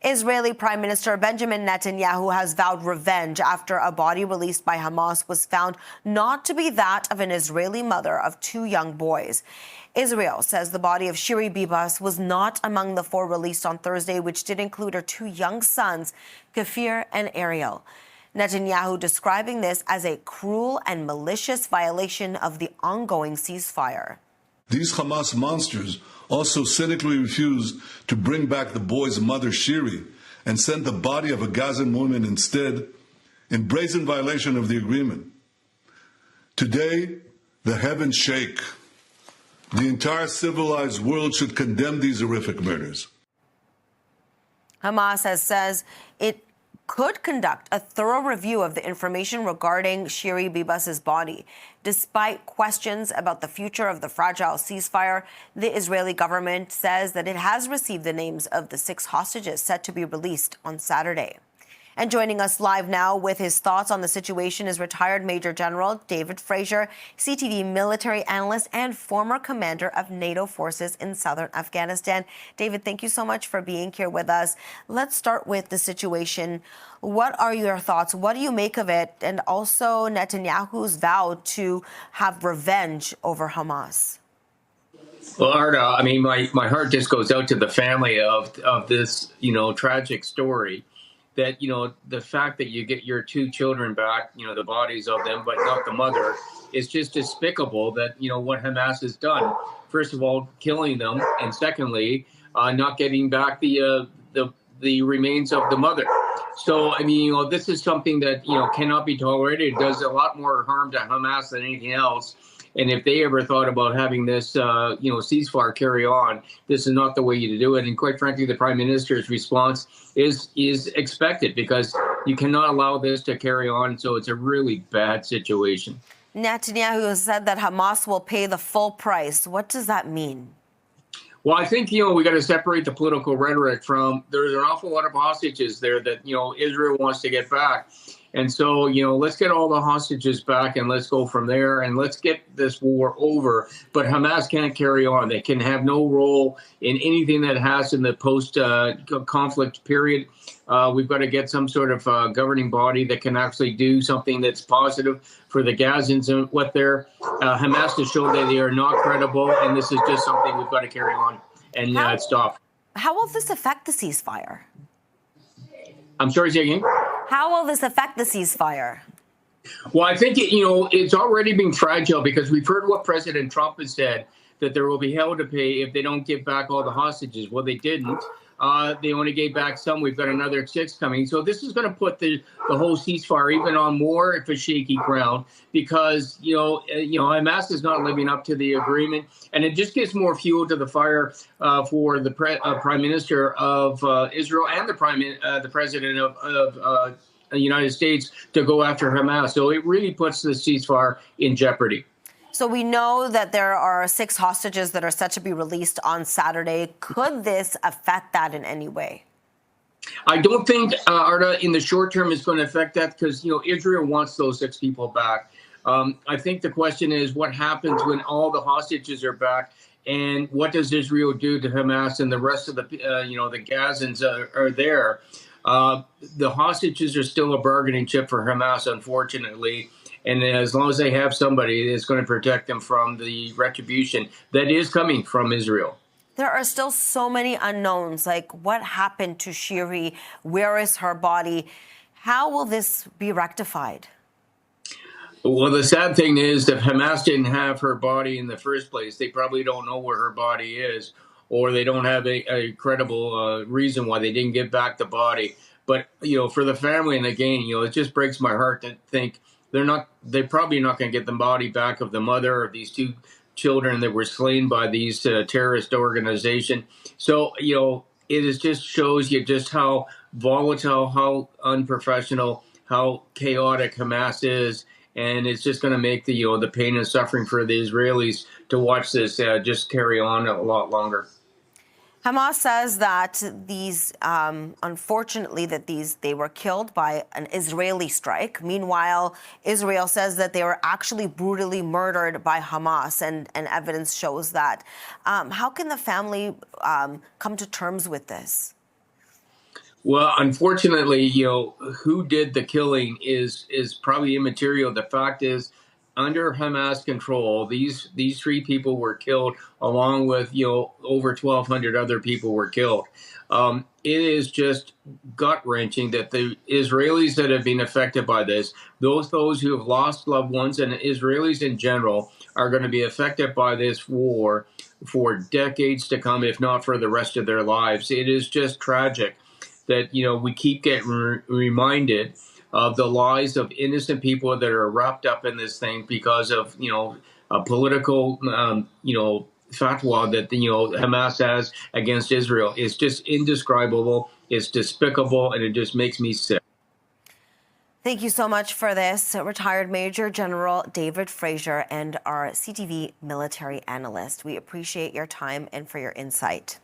Israeli Prime Minister Benjamin Netanyahu has vowed revenge after a body released by Hamas was found not to be that of an Israeli mother of two young boys. Israel says the body of Shiri Bibas was not among the four released on Thursday, which did include her two young sons, Kafir and Ariel. Netanyahu describing this as a cruel and malicious violation of the ongoing ceasefire. These Hamas monsters also cynically refused to bring back the boy's mother, Shiri, and sent the body of a Gazan woman instead, in brazen violation of the agreement. Today, the heavens shake. The entire civilized world should condemn these horrific murders. Hamas says it could conduct a thorough review of the information regarding Shiri Bibas's body. Despite questions about the future of the fragile ceasefire, the Israeli government says that it has received the names of the 6 hostages set to be released on Saturday. And joining us live now with his thoughts on the situation is retired Major General David Fraser, CTV military analyst and former commander of NATO forces in southern Afghanistan. David, thank you so much for being here with us. Let's start with the situation. What are your thoughts? What do you make of it? And also Netanyahu's vow to have revenge over Hamas. Well, Arda, I mean, my heart just goes out to the family of this, tragic story. That, the fact that you get your 2 children back, the bodies of them, but not the mother, is just despicable that, what Hamas has done. First of all, killing them, and secondly, not getting back the remains of the mother. So, I mean, this is something that, cannot be tolerated. It does a lot more harm to Hamas than anything else. And if they ever thought about having this, ceasefire carry on, this is not the way to do it. And quite frankly, the Prime Minister's response is expected because you cannot allow this to carry on. So it's a really bad situation. Netanyahu has said that Hamas will pay the full price. What does that mean? Well, I think, we got to separate the political rhetoric from there's an awful lot of hostages there that, Israel wants to get back. And so, let's get all the hostages back and let's go from there and let's get this war over. But Hamas can't carry on. They can have no role in anything that has in the post-conflict period. We've got to get some sort of governing body that can actually do something that's positive for the Gazans and what they're Hamas to show that they are not credible. And this is just something we've got to carry on and stop. How will this affect the ceasefire? I'm sorry, say again? How will this affect the ceasefire? Well, I think, it's already been fragile because we've heard what President Trump has said, that there will be hell to pay if they don't give back all the hostages. Well, they didn't. They only gave back some. We've got another 6 coming. So this is going to put the whole ceasefire even on more of a shaky ground because, Hamas is not living up to the agreement. And it just gives more fuel to the fire for the Prime Minister of Israel and the President of the United States to go after Hamas. So it really puts the ceasefire in jeopardy. So we know that there are 6 hostages that are set to be released on Saturday. Could this affect that in any way? I don't think, Arda, in the short term it's going to affect that because, Israel wants those 6 people back. I think the question is what happens when all the hostages are back and what does Israel do to Hamas and the rest of the, the Gazans are there. The hostages are still a bargaining chip for Hamas, unfortunately. And as long as they have somebody that's going to protect them from the retribution that is coming from Israel. There are still so many unknowns, like what happened to Shiri? Where is her body? How will this be rectified? Well, the sad thing is that Hamas didn't have her body in the first place. They probably don't know where her body is, or they don't have a credible reason why they didn't get back the body. But, for the family, and again, it just breaks my heart to think they're probably not going to get the body back of the mother of these 2 children that were slain by these terrorist organization. So, it just shows you just how volatile, how unprofessional, how chaotic Hamas is. And it's just going to make the pain and suffering for the Israelis to watch this just carry on a lot longer. Hamas says that these, unfortunately, they were killed by an Israeli strike. Meanwhile, Israel says that they were actually brutally murdered by Hamas, and evidence shows that. How can the family come to terms with this? Well, unfortunately, who did the killing is probably immaterial. The fact is, under Hamas control, these three people were killed, along with over 1,200 other people were killed. It is just gut wrenching that the Israelis that have been affected by this, those who have lost loved ones, and Israelis in general, are going to be affected by this war for decades to come, if not for the rest of their lives. It is just tragic that we keep getting reminded of the lives of innocent people that are wrapped up in this thing because of a political fatwa that Hamas has against Israel. It's just indescribable. It's despicable, and it just makes me sick. Thank you so much for this, retired Major General David Fraser and our CTV military analyst. We appreciate your time and for your insight.